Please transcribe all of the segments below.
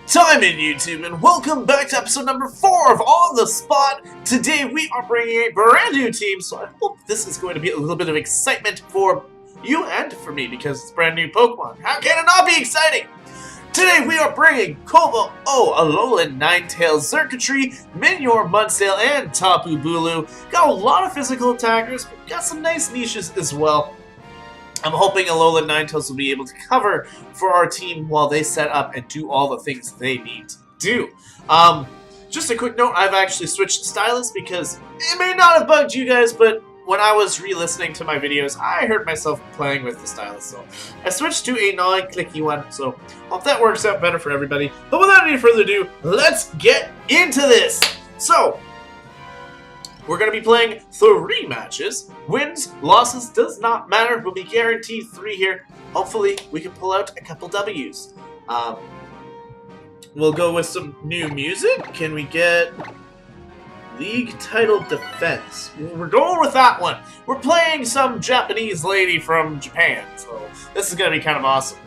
Time in YouTube, and welcome back to episode number 4 of On the Spot. Today we are bringing a brand new team, so I hope this is going to be a little bit of excitement for you and for me because it's brand new Pokemon. How can it not be exciting? Today we are bringing Como, Alolan, Ninetales, Xurkitree, Minior, Mudsdale, and Tapu Bulu. Got a lot of physical attackers, but got some nice niches as well. I'm hoping Alolan and Ninetales will be able to cover for our team while they set up and do all the things they need to do. Just a quick note, I've actually switched stylus because it may not have bugged you guys, but when I was re-listening to my videos, I heard myself playing with the stylus, so I switched to a non-clicky one, so hope that works out better for everybody. But without any further ado, let's get into this! So, we're going to be playing 3 matches. Wins, losses, does not matter. We'll be guaranteed 3 here. Hopefully, we can pull out a couple W's. We'll go with some new music. Can we get League Title Defense? We're going with that one. We're playing some Japanese lady from Japan, so this is going to be kind of awesome.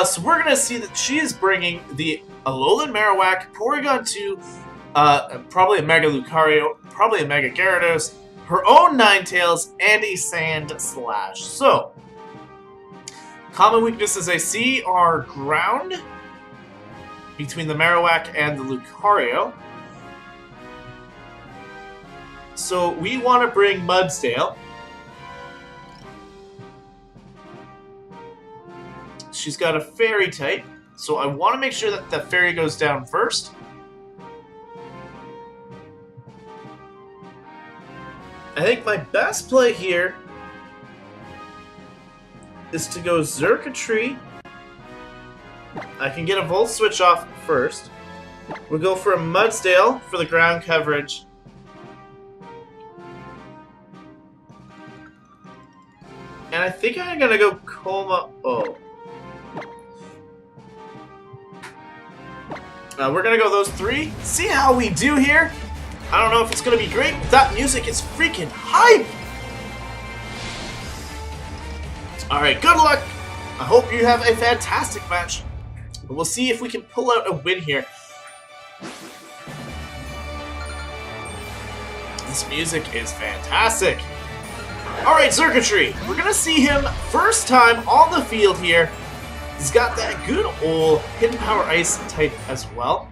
So we're going to see that she is bringing the Alolan Marowak, Porygon 2, probably a Mega Lucario, probably a Mega Gyarados, her own Ninetales, and a Sand Slash. So, common weaknesses I see are ground between the Marowak and the Lucario. So we want to bring Mudsdale. She's got a Fairy type, so I want to make sure that the Fairy goes down first. I think my best play here is to go Xurkitree. I can get a Volt Switch off first. We'll go for a Mudsdale for the ground coverage. And I think I'm gonna go Como. We're gonna go those 3. See how we do here. I don't know if it's gonna be great, but that music is freaking hype! Alright, good luck! I hope you have a fantastic match. But we'll see if we can pull out a win here. This music is fantastic. Alright, Xurkitree. We're gonna see him first time on the field here. He's got that good old Hidden Power Ice type as well.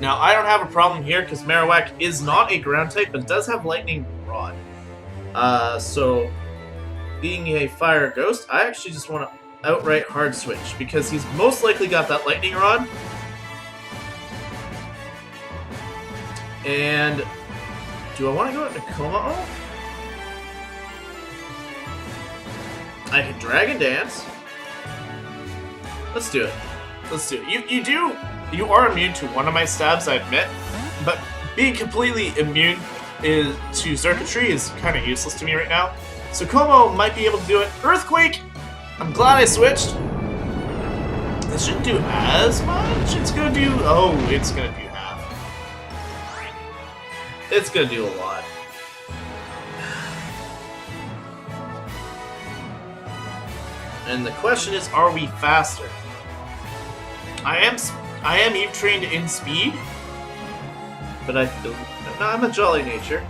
Now, I don't have a problem here because Marowak is not a ground type, but it does have Lightning Rod. So, being a Fire Ghost, I actually just want to outright hard switch because he's most likely got that Lightning Rod. And do I want to go into Como? I can Dragon Dance. Let's do it. Let's do it. You are immune to one of my stabs, I admit, but being completely immune to Xurkitree is kind of useless to me right now. So Como might be able to do it. Earthquake! I'm glad I switched. This shouldn't do as much. It's gonna do... Oh, it's gonna do half. It's gonna do a lot. And the question is, are we faster? I am Eve trained in speed, but I'm a jolly nature.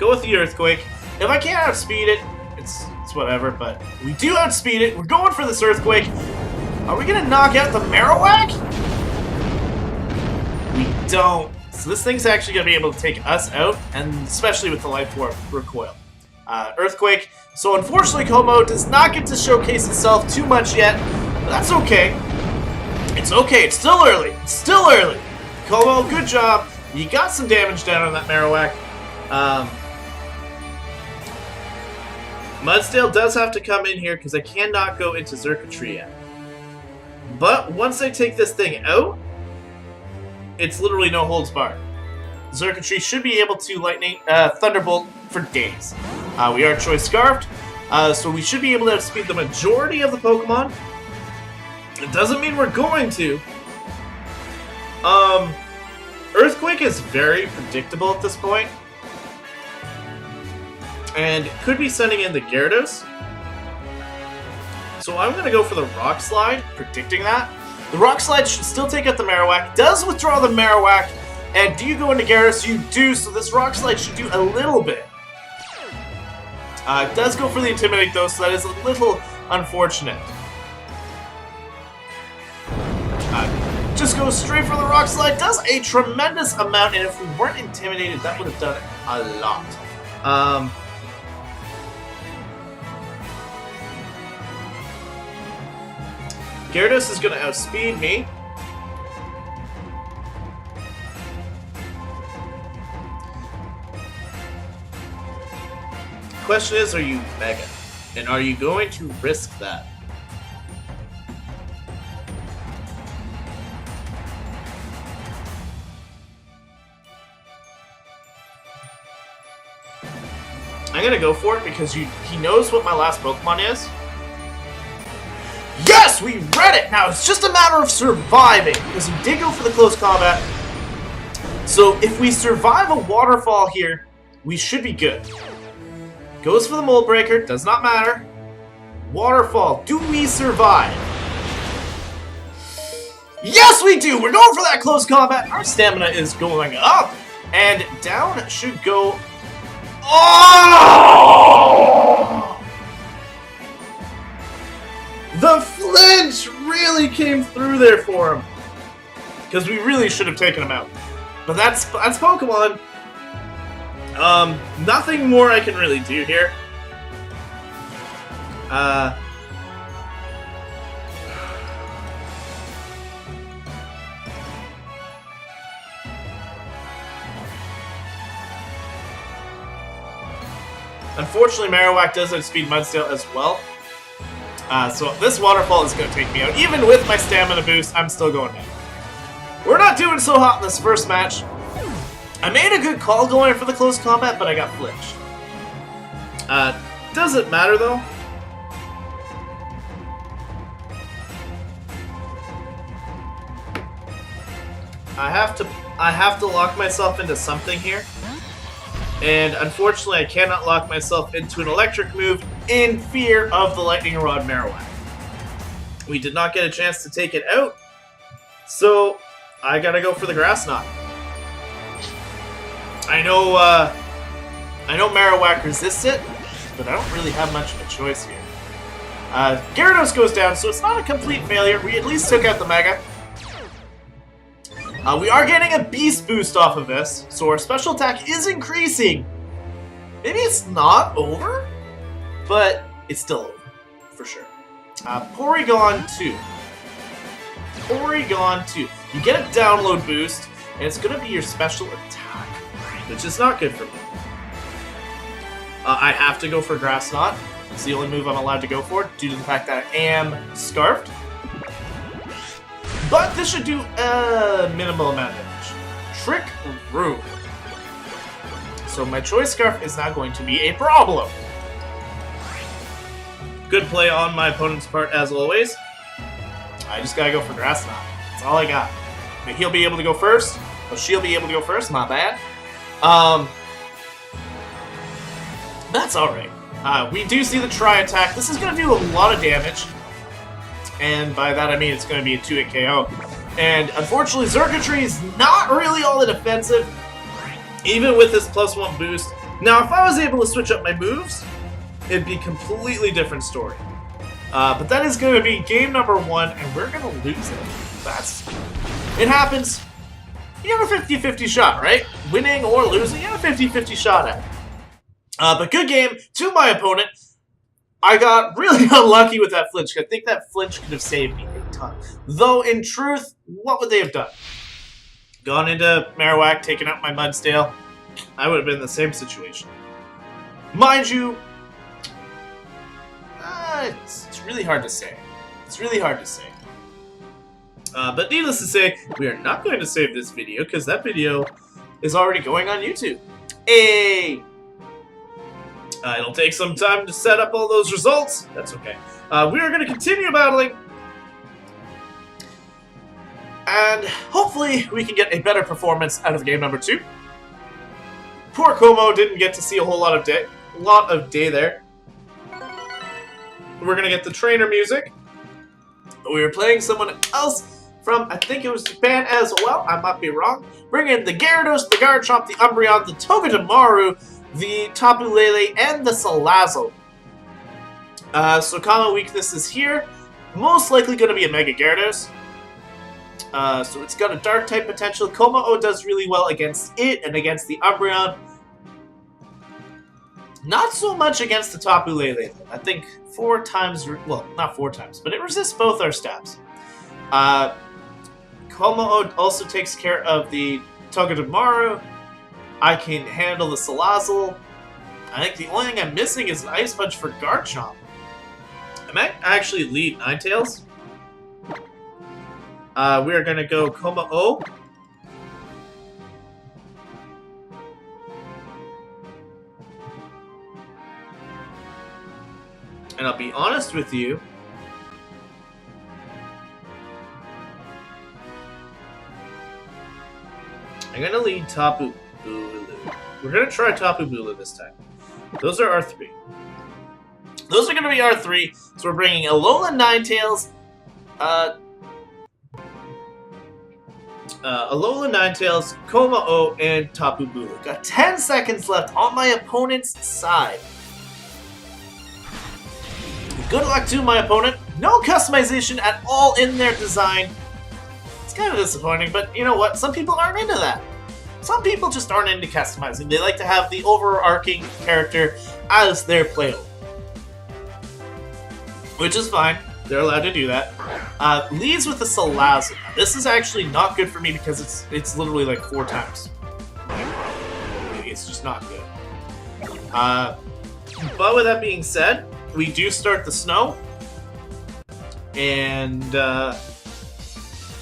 Go with the Earthquake. If I can't outspeed it, it's whatever, but we do outspeed it. We're going for this Earthquake. Are we gonna knock out the Marowak? We don't. So this thing's actually gonna be able to take us out, and especially with the Life Orb recoil. Earthquake. So unfortunately, Como does not get to showcase itself too much yet, but that's okay. It's okay, it's still early. It's still early. Como, good job. You got some damage down on that Marowak. Mudsdale does have to come in here because I cannot go into Xurkitree yet. But once I take this thing out, it's literally no holds barred. Xurkitree should be able to Thunderbolt for days. We are Choice Scarfed, so we should be able to outspeed the majority of the Pokemon. It doesn't mean we're going to. Earthquake is very predictable at this point. And could be sending in the Gyarados. So I'm going to go for the Rock Slide, predicting that. The Rock Slide should still take out the Marowak. Does withdraw the Marowak. And do you go into Gyarados? You do, so this Rock Slide should do a little bit. It does go for the Intimidate, though, so that is a little unfortunate. Just goes straight for the Rock Slide. Does a tremendous amount, and if we weren't intimidated, that would have done a lot. Gyarados is going to outspeed me. Question is, are you Mega? And are you going to risk that? I'm gonna go for it because he knows what my last Pokemon is. Yes! We read it! Now it's just a matter of surviving, because we did go for the close combat. So if we survive a waterfall here, we should be good. Goes for the Mold Breaker, does not matter. Waterfall, do we survive? Yes, we do! We're going for that close combat. Our stamina is going up, and down should go. Oh! The flinch really came through there for him. Because we really should have taken him out. But that's Pokemon. Nothing more I can really do here. Unfortunately, Marowak does outspeed Mudsdale as well. So this waterfall is going to take me out. Even with my stamina boost, I'm still going down. We're not doing so hot in this first match. I made a good call going for the close combat, but I got flinched. Doesn't matter though. I have to lock myself into something here. And unfortunately, I cannot lock myself into an electric move in fear of the Lightning Rod Marowak. We did not get a chance to take it out, so I gotta go for the Grass Knot. I know Marowak resists it, but I don't really have much of a choice here. Gyarados goes down, so it's not a complete failure. We at least took out the Mega. We are getting a Beast Boost off of this, so our special attack is increasing. Maybe it's not over, but it's still over, for sure. Porygon 2. Porygon 2. You get a download boost, and it's going to be your special attack, which is not good for me. I have to go for Grass Knot. It's the only move I'm allowed to go for, due to the fact that I am Scarfed. But this should do a minimal amount of damage. Trick Room. So my Choice Scarf is now going to be a problem. Good play on my opponent's part, as always. I just gotta go for Grass Knot. That's all I got. But he'll be able to go first. Or she'll be able to go first, not bad. That's alright. We do see the Tri-Attack. This is gonna do a lot of damage. And by that I mean it's going to be a 2-hit KO. And unfortunately, Xurkitree is not really all that offensive, even with this +1 boost. Now, if I was able to switch up my moves, it'd be a completely different story. But that is going to be game number 1, and we're going to lose it. It happens. You have a 50-50 shot, right? Winning or losing, you have a 50-50 shot at it. But good game to my opponent. I got really unlucky with that flinch. I think that flinch could have saved me a ton. Though, in truth, what would they have done? Gone into Marowak, taken out my Mudsdale? I would have been in the same situation. Mind you, it's really hard to say. It's really hard to say. But needless to say, we are not going to save this video, because that video is already going on YouTube. It'll take some time to set up all those results. That's okay. We are going to continue battling. And hopefully we can get a better performance out of game number 2. Poor Como didn't get to see a whole lot of day there. We're going to get the trainer music. But we were playing someone else from, I think it was Japan as well, I might be wrong. Bring in the Gyarados, the Garchomp, the Umbreon, the Togedemaru, the Tapu Lele, and the Salazzle. So common weaknesses here, most likely going to be a Mega Gyarados. So it's got a Dark type potential. Komao does really well against it and against the Umbreon. Not so much against the Tapu Lele. I think 4 times, well, not 4 times, but it resists both our stabs. Komao also takes care of the Togedemaru. I can handle the Salazzle. I think the only thing I'm missing is an Ice Punch for Garchomp. I might actually lead Ninetales. We are going to go Komao. And I'll be honest with you. I'm going to lead Tapu Bulu. We're going to try Tapu Bulu this time. Those are our 3. Those are going to be our 3. So we're bringing Alolan Ninetales, Alolan Ninetales, Komao, and Tapu Bulu. Got 10 seconds left on my opponent's side. Good luck to my opponent. No customization at all in their design. It's kind of disappointing, but you know what? Some people aren't into that. Some people just aren't into customizing. They like to have the overarching character as their playable. Which is fine. They're allowed to do that. Leads with the Salazzle. This is actually not good for me because it's literally like 4 times. It's just not good. But with that being said, we do start the snow. And,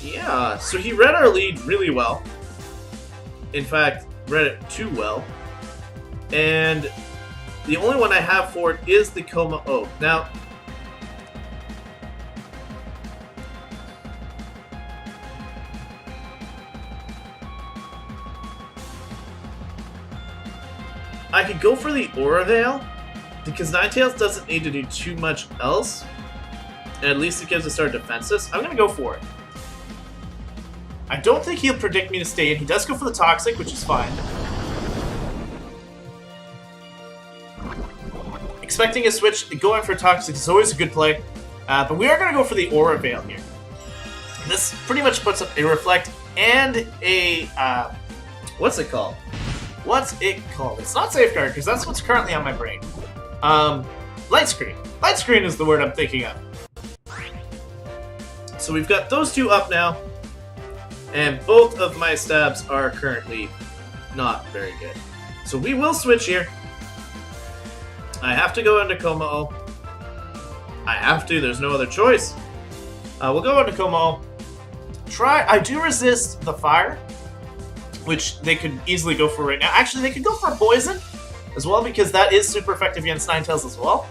yeah. So he read our lead really well. In fact, read it too well. And the only one I have for it is the Komao. Now, I could go for the Aura Veil, because Ninetales doesn't need to do too much else, and at least it gives us our defenses. I'm going to go for it. I don't think he'll predict me to stay in. He does go for the Toxic, which is fine. Expecting a switch, going for Toxic is always a good play, but we are going to go for the Aura Veil here. This pretty much puts up a Reflect and a, what's it called? What's it called? It's not Safeguard, because that's what's currently on my brain. Light Screen. Light Screen is the word I'm thinking of. So we've got those 2 up now, and both of my stabs are currently not very good. So we will switch here. I have to go into Komao. I have to, there's no other choice. We'll go into Komao. I do resist the fire, which they could easily go for right now. Actually, they could go for Poison as well, because that is super effective against Ninetales as well.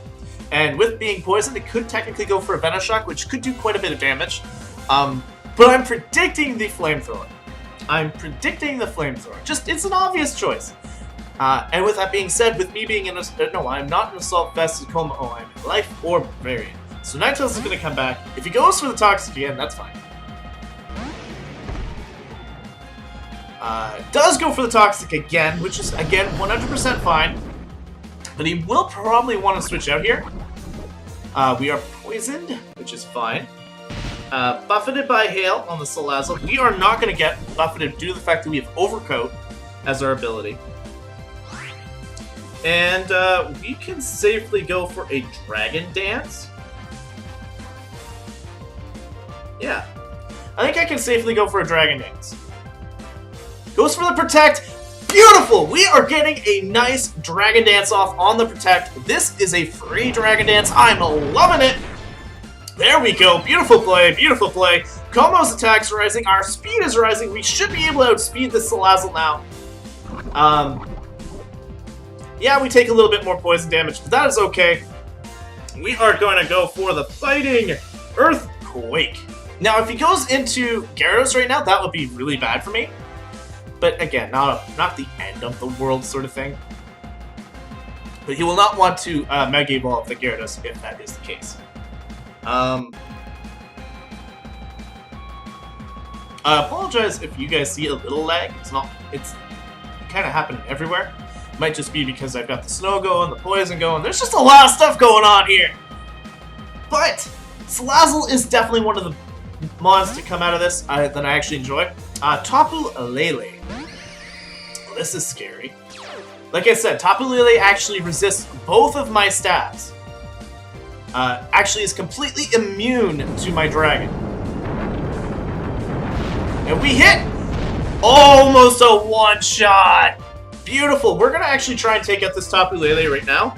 And with being poisoned, it could technically go for a Venoshock, which could do quite a bit of damage. But I'm predicting the Flamethrower. Just, it's an obvious choice. And with that being said, with me being in a... No, I'm not an Assault Vested Komao. I'm in Life Orb variant. So Ninetales is going to come back. If he goes for the Toxic again, that's fine. Does go for the Toxic again, which is, again, 100% fine. But he will probably want to switch out here. We are poisoned, which is fine. Buffeted by Hail on the Salazzle. We are not going to get buffeted due to the fact that we have Overcoat as our ability. And we can safely go for a Dragon Dance. Yeah. I think I can safely go for a Dragon Dance. Goes for the Protect. Beautiful! We are getting a nice Dragon Dance off on the Protect. This is a free Dragon Dance. I'm loving it. There we go. Beautiful play. Beautiful play. Komo's attack's rising. Our speed is rising. We should be able to outspeed this Salazzle now. Yeah, we take a little bit more poison damage, but that is okay. We are going to go for the Fighting Earthquake. Now, if he goes into Gyarados right now, that would be really bad for me. But again, not the end of the world sort of thing. But he will not want to Mega Evolve the Gyarados if that is the case. I apologize if you guys see a little lag. It's kind of happening everywhere. It might just be because I've got the snow going, the poison going. There's just a lot of stuff going on here. But Salazzle is definitely one of the mons to come out of this that I actually enjoy. Tapu Lele. This is scary. Like I said, Tapu Lele actually resists both of my stats. Actually is completely immune to my dragon. And we hit! Almost a one-shot! Beautiful. We're going to actually try and take out this Tapu Lele right now.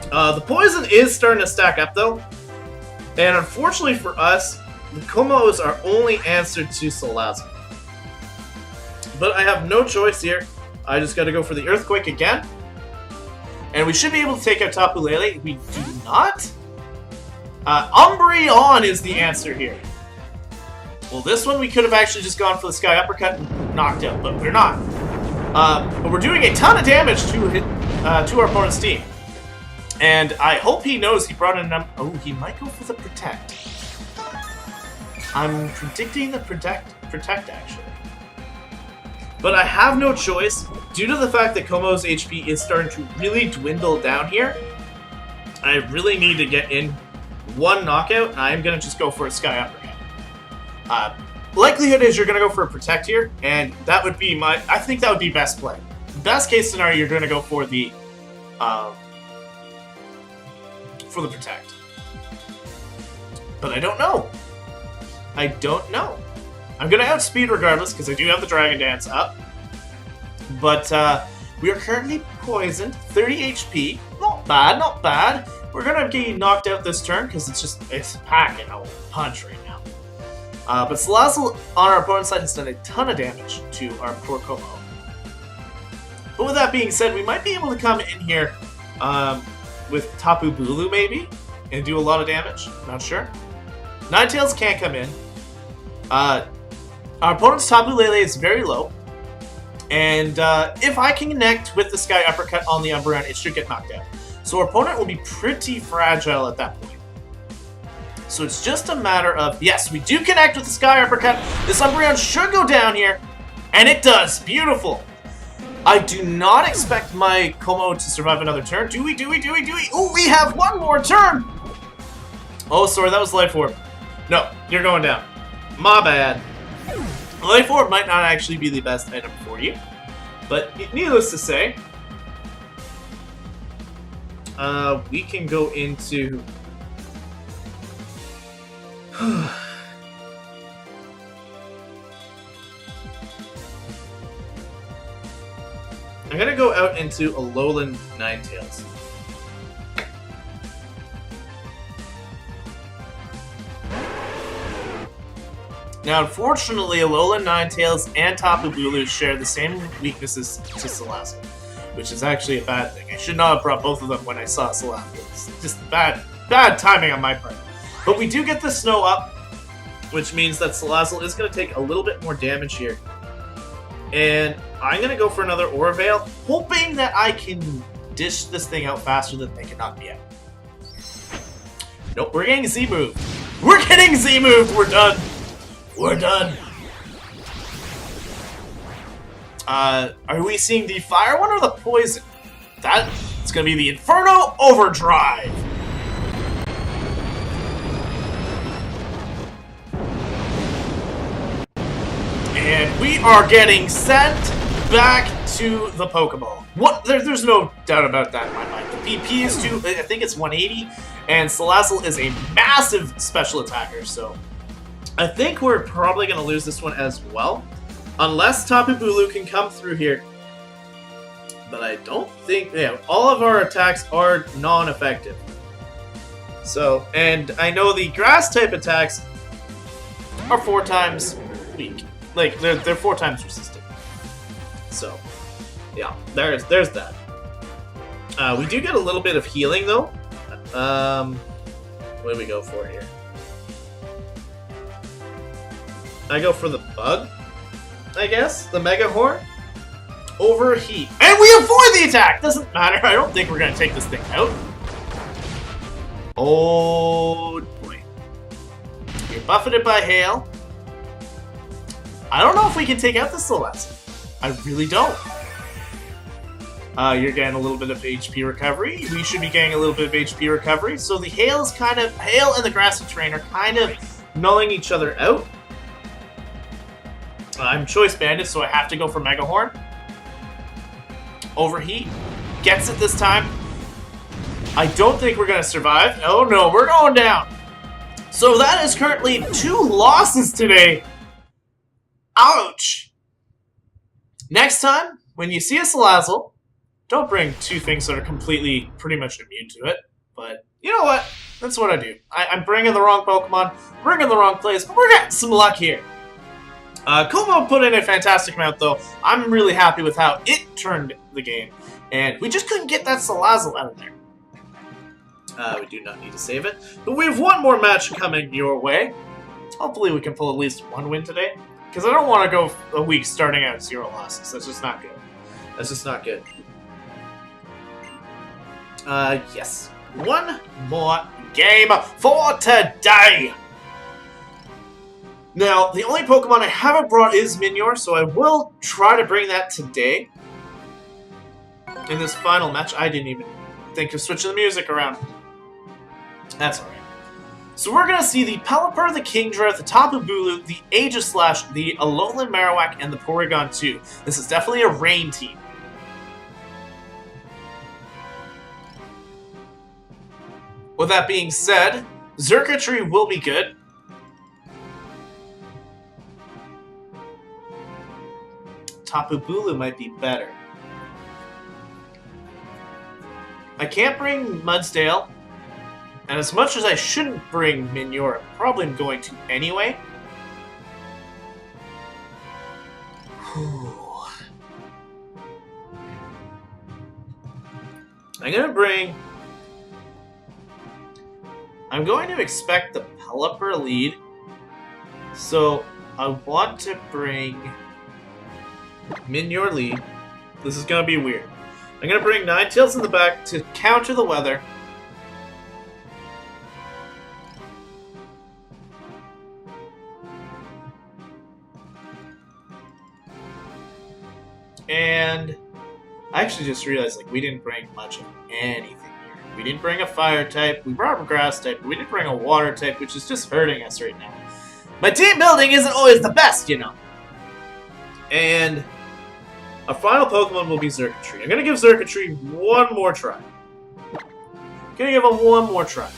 The poison is starting to stack up, though. And unfortunately for us, the Como is our only answer to Salazzle. But I have no choice here. I just got to go for the Earthquake again. And we should be able to take out Tapu Lele. We do not. Umbreon is the answer here. Well, this one we could have actually just gone for the Sky Uppercut and knocked out, but we're not. But we're doing a ton of damage to our opponent's team. And I hope he knows he brought in oh, he might go for the Protect. I'm predicting the Protect actually. But I have no choice. Due to the fact that Como's HP is starting to really dwindle down here, I really need to get in one knockout, and I am going to just go for a Sky Uppercut. Likelihood is you're going to go for a Protect here, and that would be I think that would be best play. Best case scenario, you're going to go for the Protect. But I don't know. I don't know. I'm going to outspeed regardless, because I do have the Dragon Dance up. But we are currently poisoned, 30 HP. Not bad, not bad. We're going to get knocked out this turn, because it's packing a punch right now. But Salazzle on our opponent's side has done a ton of damage to our poor Como. But with that being said, we might be able to come in here with Tapu Bulu maybe, and do a lot of damage. Not sure. Ninetales can't come in. Our opponent's Tapu Lele is very low, and if I can connect with the Sky Uppercut on the Umbreon, it should get knocked out. So our opponent will be pretty fragile at that point. So it's just a matter of, yes, we do connect with the Sky Uppercut. This Umbreon should go down here, and it does. Beautiful. I do not expect my Como to survive another turn. Do we? Oh, we have one more turn! Oh, sorry, that was Life Orb. No, you're going down. My bad. Life Orb might not actually be the best item for you, but needless to say, we can go into... I'm gonna go out into Alolan Ninetales. Now, unfortunately, Alolan Ninetales and Tapu Bulu share the same weaknesses to Salazzle, which is actually a bad thing. I should not have brought both of them when I saw Salazzle. It's just bad timing on my part. But we do get the snow up, which means that Salazzle is going to take a little bit more damage here. And I'm going to go for another Aura Veil, hoping that I can dish this thing out faster than they can knock me out. Nope, we're getting Z-moved. We're getting Z-moved! We're done! We're done! Are we seeing the fire one or the poison? That's going to be the Inferno Overdrive! And we are getting sent back to the Pokeball. What? There's no doubt about that in my mind. The PP is I think it's 180, and Salazzle is a massive special attacker, so I think we're probably going to lose this one as well, unless Tapu Bulu can come through here. But I don't think... Yeah, all of our attacks are non-effective. So, and I know the Grass-type attacks are 4 times weak. Like, they're 4 times resistant. So, yeah, there's that. We do get a little bit of healing, though. What do we go for here? I go for the Bug, I guess? The Mega Horn? Overheat. And we avoid the attack! Doesn't matter, I don't think we're gonna take this thing out. Oh, boy. You're buffeted by hail. I don't know if we can take out the Salazzle. I really don't. You're getting a little bit of HP recovery. We should be getting a little bit of HP recovery. So the hail is kind of... Hail and the grassy terrain are kind of nulling each other out. I'm Choice Bandit, so I have to go for Mega Horn. Overheat. Gets it this time. I don't think we're going to survive. Oh no, we're going down. So that is currently 2 losses today. Ouch. Next time, when you see a Salazzle, don't bring 2 things that are completely, pretty much immune to it. But you know what? That's what I do. I'm bringing the wrong Pokemon, bringing the wrong place, but we're getting some luck here. Kumo put in a fantastic amount, though. I'm really happy with how it turned the game. And we just couldn't get that Salazzle out of there. We do not need to save it. But we have one more match coming your way. Hopefully we can pull at least 1 win today. Because I don't want to go a week starting out 0 losses. That's just not good. That's just not good. Yes. One more game for today! Now, the only Pokemon I haven't brought is Minior, so I will try to bring that today. In this final match, I didn't even think of switching the music around. That's alright. So we're going to see the Pelipper, the Kingdra, the Tapu Bulu, the Aegislash, the Alolan Marowak, and the Porygon 2. This is definitely a rain team. With that being said, Xurkitree will be good. Tapu Bulu might be better. I can't bring Mudsdale. And as much as I shouldn't bring Minior, I probably am going to anyway. I'm going to expect the Pelipper lead. So I want to bring Minior lead. This is going to be weird. I'm going to bring Ninetales in the back to counter the weather. And I actually just realized, like, we didn't bring much of anything here. We didn't bring a fire type, we brought a grass type, but we didn't bring a water type, which is just hurting us right now. My team building isn't always the best, you know. And our final Pokemon will be Xurkitree. I'm going to give Xurkitree one more try. Gonna give him one more try.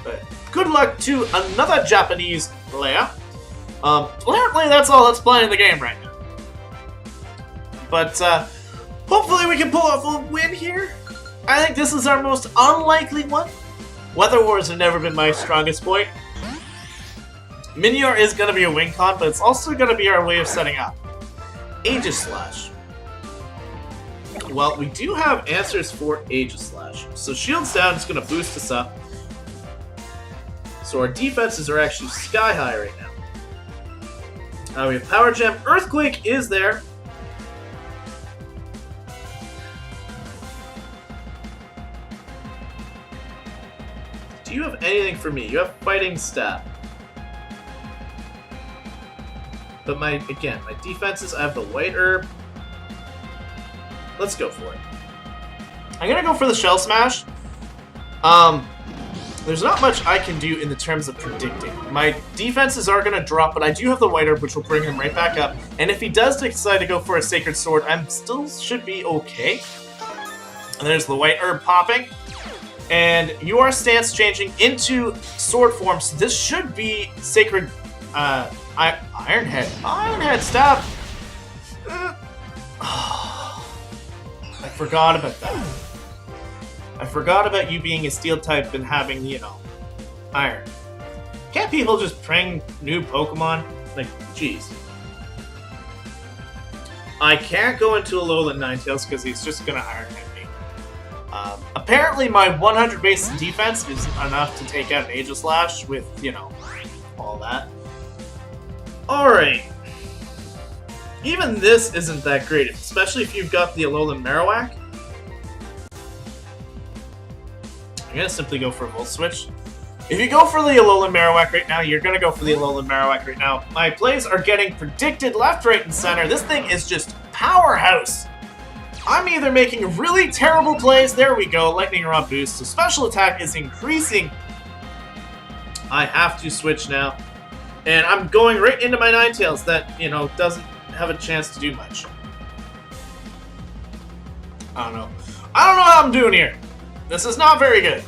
But good luck to another Japanese player. Apparently that's all that's playing in the game right now. But hopefully we can pull off a win here. I think this is our most unlikely one. Weather Wars have never been my strongest point. Minior is going to be a win con, but it's also going to be our way of setting up. Aegislash. Well, we do have answers for Aegislash. So Shields Down is going to boost us up. So our defenses are actually sky high right now. We have Power Gem. Earthquake is there. Do you have anything for me? You have Fighting Stab. But my defenses, I have the White Herb. Let's go for it. I'm gonna go for the Shell Smash. There's not much I can do in the terms of predicting. My defenses are gonna drop, but I do have the White Herb, which will bring him right back up. And if he does decide to go for a Sacred Sword, I'm still should be okay. And there's the White Herb popping. And you are stance changing into Sword form, so this should be Sacred... Ironhead. Ironhead, stop! I forgot about that. I forgot about you being a Steel type and having, you know, Iron. Can't people just bring new Pokemon? Like, jeez. I can't go into Alolan Ninetales because he's just gonna Ironhead me. Apparently my 100 base defense is enough to take out an Aegislash with, you know, all that. Alright. Even this isn't that great, especially if you've got the Alolan Marowak. I'm going to simply go for a Volt Switch. If you go for the Alolan Marowak right now, you're going to go for the Alolan Marowak right now. My plays are getting predicted left, right, and center. This thing is just powerhouse. I'm either making really terrible plays. There we go. Lightning Rod boost. So special attack is increasing. I have to switch now. And I'm going right into my Ninetales that, you know, doesn't have a chance to do much. I don't know. I don't know how I'm doing here. This is not very good.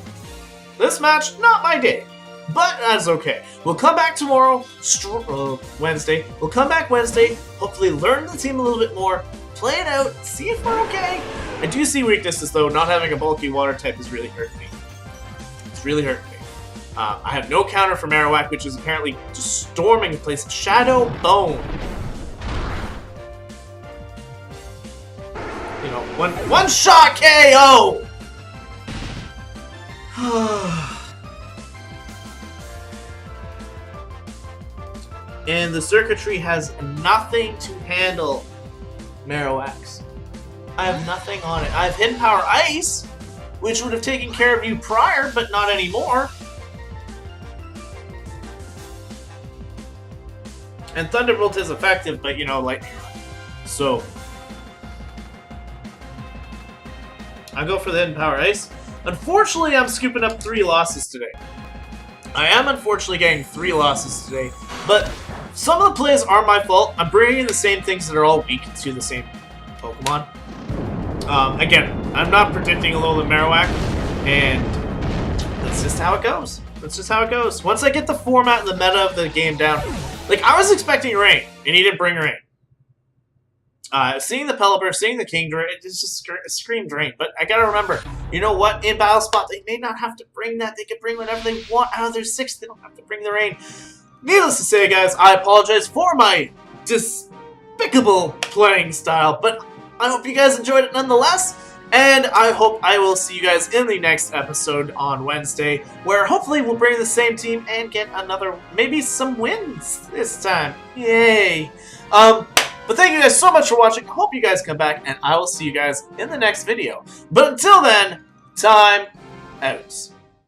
This match, not my day. But that's okay. We'll come back tomorrow, Wednesday. We'll come back Wednesday, hopefully learn the team a little bit more, play it out, see if we're okay. I do see weaknesses, though. Not having a bulky water type is really hurting me. It's really hurting me. I have no counter for Marowak, which is apparently just storming the place. Shadow Bone. You know, one shot KO! And the circuitry has nothing to handle Marowaks. I have nothing on it. I have Hidden Power Ice, which would have taken care of you prior, but not anymore. And Thunderbolt is effective, but you know, Lightning Rod. So I go for the Hidden Power Ice. Unfortunately, I'm scooping up 3 losses today. I am unfortunately getting 3 losses today, but some of the plays aren't my fault. I'm bringing in the same things that are all weak to the same Pokemon. Again, I'm not predicting Alolan Marowak, and that's just how it goes. That's just how it goes. Once I get the format and the meta of the game down, like, I was expecting rain, and he didn't bring rain. Seeing the Pelipper, seeing the Kingdra, it just screamed rain. But I gotta remember, you know what? In Battle Spot, they may not have to bring that. They can bring whatever they want out of their 6. They don't have to bring the rain. Needless to say, guys, I apologize for my despicable playing style, but I hope you guys enjoyed it nonetheless. And I hope I will see you guys in the next episode on Wednesday, where hopefully we'll bring the same team and get another, maybe some wins this time. Yay! But thank you guys so much for watching. I hope you guys come back, and I will see you guys in the next video. But until then, time out.